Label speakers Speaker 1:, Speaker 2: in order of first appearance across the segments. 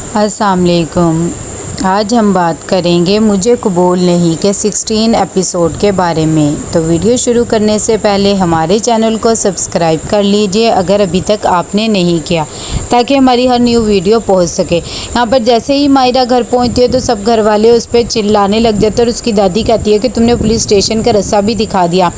Speaker 1: अस्सलाम वालेकुम। आज हम बात करेंगे मुझे कबूल नहीं के 16 एपिसोड के बारे में। तो वीडियो शुरू करने से पहले हमारे चैनल को सब्सक्राइब कर लीजिए अगर अभी तक आपने नहीं किया, ताकि हमारी हर न्यू वीडियो पहुंच सके। यहाँ पर जैसे ही मायरा घर पहुंचती है तो सब घर वाले उस पर चिल्लाने लग जाते हैं और उसकी दादी कहती है कि तुमने पुलिस स्टेशन का रास्ता भी दिखा दिया।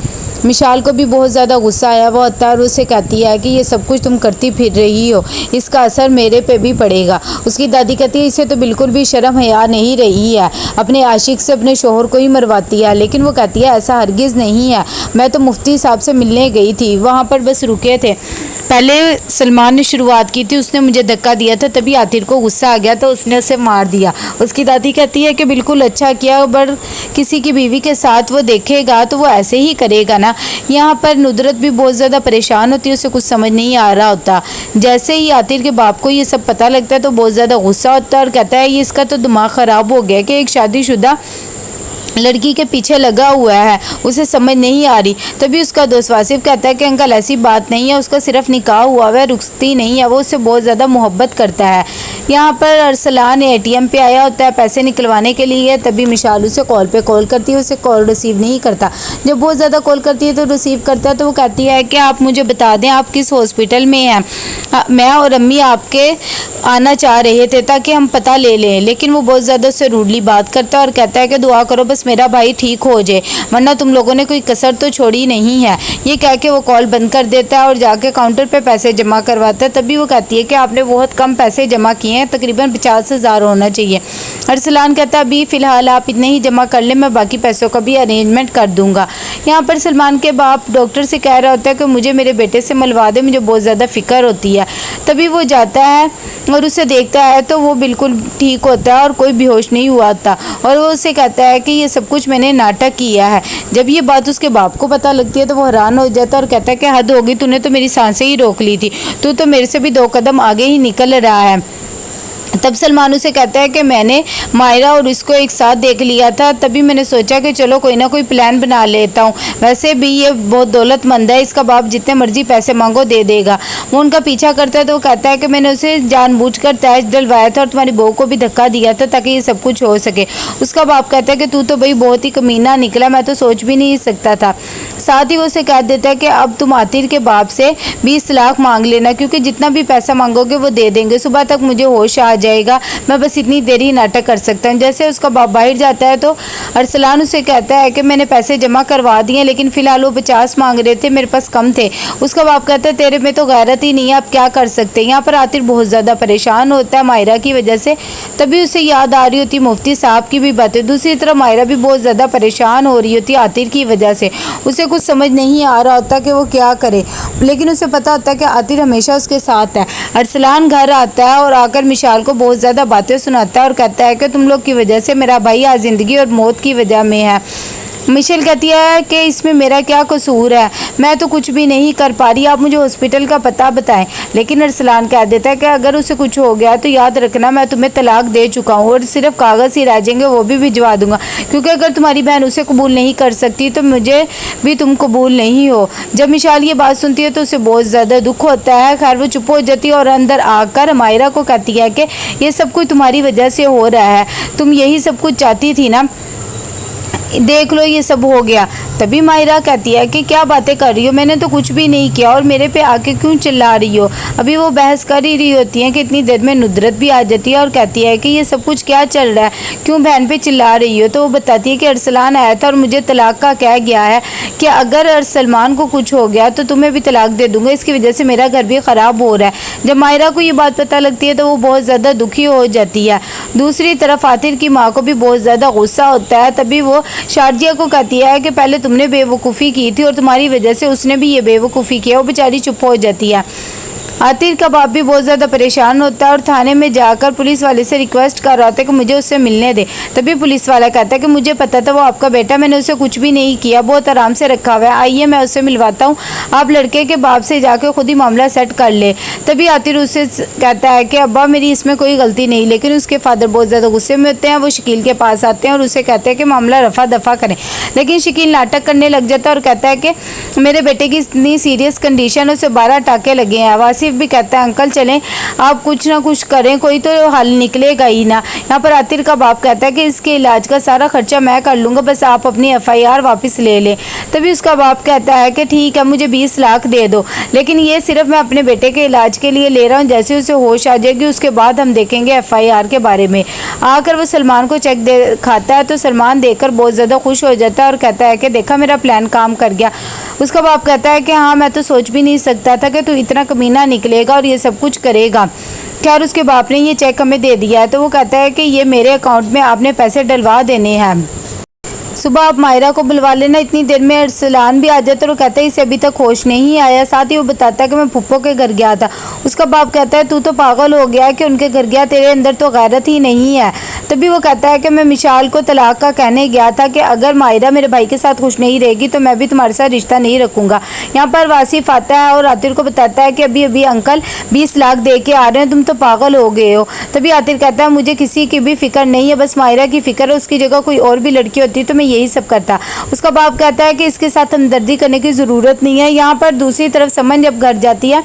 Speaker 1: मिशाल को भी बहुत ज़्यादा गुस्सा आया हुआ होता है और उसे कहती है कि ये सब कुछ तुम करती फिर रही हो, इसका असर मेरे पे भी पड़ेगा। उसकी दादी कहती है इसे तो बिल्कुल भी शर्म हया नहीं रही है, अपने आशिक से अपने शोहर को ही मरवाती है। लेकिन वो कहती है ऐसा हरगिज़ नहीं है, मैं तो मुफ्ती साहब से मिलने गई थी, वहाँ पर बस रुके थे। पहले सलमान ने शुरुआत की थी, उसने मुझे धक्का दिया था, तभी आतिर को गुस्सा आ गया तो उसने उसे मार दिया। उसकी दादी कहती है कि बिल्कुल अच्छा किया, पर किसी की बीवी के साथ वो देखेगा तो वो ऐसे ही करेगा ना। यहाँ पर नुदरत भी बहुत ज़्यादा परेशान होती है, उसे कुछ समझ नहीं आ रहा होता। जैसे ही आतिर के बाप को ये सब पता लगता है तो बहुत ज़्यादा गुस्सा होता है और कहता है ये इसका तो दिमाग ख़राब हो गया कि एक शादीशुदा लड़की के पीछे लगा हुआ है, उसे समझ नहीं आ रही। तभी उसका दोस्त वासिफ कहता है कि अंकल ऐसी बात नहीं है, उसका सिर्फ निकाह हुआ है, रुकती नहीं है, वो उससे बहुत ज़्यादा मोहब्बत करता है। यहाँ पर अरसलान एटीएम पे आया होता है पैसे निकलवाने के लिए, तभी मिशाल उसे कॉल पे कॉल करती है, उसे कॉल रिसीव नहीं करता। जब बहुत ज़्यादा कॉल करती है तो रिसीव करता है तो वो कहती है कि आप मुझे बता दें आप किस हॉस्पिटल में हैं, मैं और अम्मी आपके आना चाह रहे थे ताकि हम पता ले लें। लेकिन वो बहुत ज़्यादा उससे रूडली बात करता है और कहता है कि दुआ करो बस मेरा भाई ठीक हो जाए, वरना तुम लोगों ने कोई कसर तो छोड़ी नहीं है। ये कह के वो कॉल बंद कर देता है और जाके काउंटर पे पैसे जमा करवाता है। तभी वो कहती है कि आपने बहुत कम पैसे जमा किए हैं, तकरीबन 50,000 होना चाहिए। अरसलान कहता है अभी फ़िलहाल आप इतने ही जमा कर लें, मैं बाकी पैसों का भी अरेंजमेंट कर दूँगा। यहाँ पर सलमान के बाप डॉक्टर से कह रहा होता है कि मुझे मेरे बेटे से मिलवा दे, मुझे बहुत ज़्यादा फ़िक्र होती है। तभी वो जाता है और उसे देखता है तो वो बिल्कुल ठीक होता है और कोई बेहोश नहीं हुआ था। और वो उसे कहता है कि ये सब कुछ मैंने नाटक किया है। जब ये बात उसके बाप को पता लगती है तो वो हैरान हो जाता है और कहता है कि हद होगी, तूने तो मेरी सांसें ही रोक ली थी, तू तो मेरे से भी 2 कदम आगे ही निकल रहा है। तब सलमान उसे कहता है कि मैंने मायरा और इसको एक साथ देख लिया था, तभी मैंने सोचा कि चलो कोई ना कोई प्लान बना लेता हूँ। वैसे भी ये बहुत दौलतमंद है, इसका बाप जितने मर्जी पैसे मांगो दे देगा। वो उनका पीछा करता है तो वो कहता है कि मैंने उसे जानबूझकर तैश डलवाया था और तुम्हारी बहू को भी धक्का दिया था ताकि ये सब कुछ हो सके। उसका बाप कहता है कि तू तो भाई बहुत ही कमीना निकला, मैं तो सोच भी नहीं सकता था। साथ ही वो उसे कह देता है कि अब तुम आतिर के बाप से 20 लाख मांग लेना, क्योंकि जितना भी पैसा मांगोगे वो दे देंगे, सुबह तक मुझे होश आ जाएगा, मैं बस इतनी देर ही नाटक कर सकता हूँ। जैसे उसका बाप बाहर जाता है तो अरसलान उसे कहता है कि मैंने पैसे जमा करवा दिए, लेकिन फ़िलहाल वो 50 मांग रहे थे, मेरे पास कम थे। उसका बाप कहता है तेरे में तो गैरत ही नहीं है, अब क्या कर सकते हैं। यहाँ पर आतिर बहुत ज़्यादा परेशान होता है मायरा की वजह से। तभी उसे याद आ रही होती मुफ्ती साहब की भी बातें। दूसरी तरफ मायरा भी बहुत ज़्यादा परेशान हो रही होती आतिर की वजह से। उसे कुछ समझ नहीं आ रहा होता कि वो क्या करे, लेकिन उसे पता होता है कि आतिर हमेशा उसके साथ है। अरसलान घर आता है और आकर मिशाल को बहुत ज़्यादा बातें सुनाता है और कहता है कि तुम लोग की वजह से मेरा भाई आज ज़िंदगी और मौत की वजह में है। मिशेल कहती है कि इसमें मेरा क्या कसूर है, मैं तो कुछ भी नहीं कर पा रही, आप मुझे हॉस्पिटल का पता बताएं। लेकिन अरसलान कह देता है कि अगर उसे कुछ हो गया तो याद रखना मैं तुम्हें तलाक दे चुका हूँ और सिर्फ कागज़ ही रह जाएंगे, वो भी भिजवा दूंगा, क्योंकि अगर तुम्हारी बहन उसे कबूल नहीं कर सकती तो मुझे भी तुम कबूल नहीं हो। जब मिशाल ये बात सुनती है तो उसे बहुत ज़्यादा दुख होता है। खैर वो चुप हो जाती है और अंदर आकर मायरा को कहती है कि ये सब कुछ तुम्हारी वजह से हो रहा है, तुम यही सब कुछ चाहती थी ना, देख लो ये सब हो गया। तभी मायरा कहती है कि क्या बातें कर रही हो, मैंने तो कुछ भी नहीं किया और मेरे पे आके क्यों चिल्ला रही हो। अभी वो बहस कर ही रही होती है कि इतनी देर में नुदरत भी आ जाती है और कहती है कि ये सब कुछ क्या चल रहा है, क्यों बहन पे चिल्ला रही हो। तो वो बताती है कि अरसलान आया था और मुझे तलाक का कह गया है कि अगर सलमान को कुछ हो गया तो तुम्हें भी तलाक दे दूंगा, इसकी वजह से मेरा घर भी ख़राब हो रहा है। जब मायरा को ये बात पता लगती है तो वो बहुत ज़्यादा दुखी हो जाती है। दूसरी तरफ आतिर की माँ को भी बहुत ज़्यादा गुस्सा होता है। तभी वो शारजिया को कहती है कि पहले तुमने बेवकूफ़ी की थी और तुम्हारी वजह से उसने भी ये बेवकूफ़ी किया। वो बेचारी चुप हो जाती है। आतिर का बाप भी बहुत ज़्यादा परेशान होता है और थाने में जाकर पुलिस वाले से रिक्वेस्ट कर रहा था कि मुझे उससे मिलने दे। तभी पुलिस वाला कहता है कि मुझे पता था वो आपका बेटा, मैंने उसे कुछ भी नहीं किया, बहुत आराम से रखा हुआ है, आइए मैं उससे मिलवाता हूँ, आप लड़के के बाप से जाकर खुद ही मामला सेट कर ले। तभी आतिर उससे कहता है कि अब्बा मेरी इसमें कोई गलती नहीं। लेकिन उसके फादर बहुत ज़्यादा गुस्से में होते हैं। वो शकील के पास आते हैं और उसे कहते हैं कि मामला रफा दफा करें। लेकिन शकील नाटक करने लग जाता है और कहता है कि मेरे बेटे की इतनी सीरियस कंडीशन, उसे 12 टाँके लगे हैं। वासिफ आतिफ भी कहता है अंकल चलें, आप कुछ ना कुछ करें, कोई तो हल निकलेगा ही ना। यहाँ पर आतिफ का बाप कहता है कि इसके इलाज का सारा खर्चा मैं कर लूँगा, बस आप अपनी FIR वापस ले लें। तभी उसका बाप कहता है कि ठीक है मुझे 20 लाख दे दो, लेकिन ये सिर्फ मैं अपने बेटे के इलाज के लिए ले रहा हूँ, जैसे उसे होश आ जाएगी उसके बाद हम देखेंगे FIR के बारे में। आकर वो सलमान को चेक दे खाता है तो सलमान देखकर बहुत ज़्यादा खुश हो जाता है और कहता है कि देखा मेरा प्लान काम कर गया। उसका बाप कहता है कि हाँ मैं तो सोच भी नहीं सकता था कि तू इतना कमीना निकलेगा और ये सब कुछ करेगा। खैर उसके बाप ने ये चेक हमें दे दिया है तो वो कहता है कि ये मेरे अकाउंट में आपने पैसे डलवा देने हैं। सुबह आप मायरा को बुलवा लेना। इतनी देर में अरसलान भी आ जाता है और कहता है इसे अभी तक होश नहीं आया। साथ ही वो बताता है कि मैं फुप्पो के घर गया था। उसका बाप कहता है तू तो पागल हो गया है कि उनके घर गया, तेरे अंदर तो गैरत ही नहीं है। तभी वो कहता है कि मैं मिशाल को तलाक का कहने गया था कि अगर मायरा मेरे भाई के साथ खुश नहीं रहेगी तो मैं भी तुम्हारे साथ रिश्ता नहीं रखूँगा। यहाँ पर वासिफ आता है और आतिर को बताता है कि अभी अभी अंकल 20 लाख दे के आ रहे हैं, तुम तो पागल हो गए हो। तभी आतिर कहता है मुझे किसी की भी फिक्र नहीं है, बस मायरा की फिक्र है, उसकी जगह कोई और भी लड़की होती तो मैं यही सब करता। उसका बाप कहता है कि इसके साथ हमदर्दी करने की ज़रूरत नहीं है। यहाँ पर दूसरी तरफ समन जब घर जाती है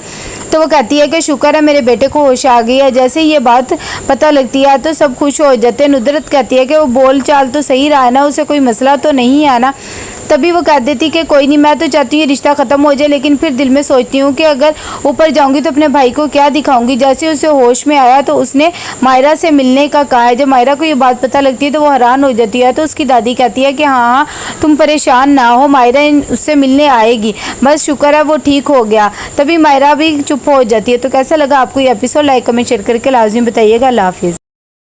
Speaker 1: तो वो कहती है कि शुक्र है मेरे बेटे को होश आ गई है। जैसे ये बात पता लगती है तो सब खुश हो जाते हैं। नुदरत कहती है कि वो बोल चाल तो सही रहा है ना, उसे कोई मसला तो नहीं है ना। तभी वो कह देती कि कोई नहीं, मैं तो चाहती हूँ ये रिश्ता ख़त्म हो जाए, लेकिन फिर दिल में सोचती हूँ कि अगर ऊपर जाऊँगी तो अपने भाई को क्या दिखाऊंगी। जैसे उसे होश में आया तो उसने मायरा से मिलने का कहा है। जब मायरा को ये बात पता लगती है तो वो हैरान हो जाती है। तो उसकी दादी कहती है कि हाँ तुम परेशान ना हो, मायरा उससे मिलने आएगी, बस शुक्र है वो ठीक हो गया। तभी मायरा भी चुप हो जाती है। तो कैसा लगा आपको ये एपिसोड? लाइक कमेंट शेयर करके लाजमी बताइएगा। अल्लाह हाफिज़।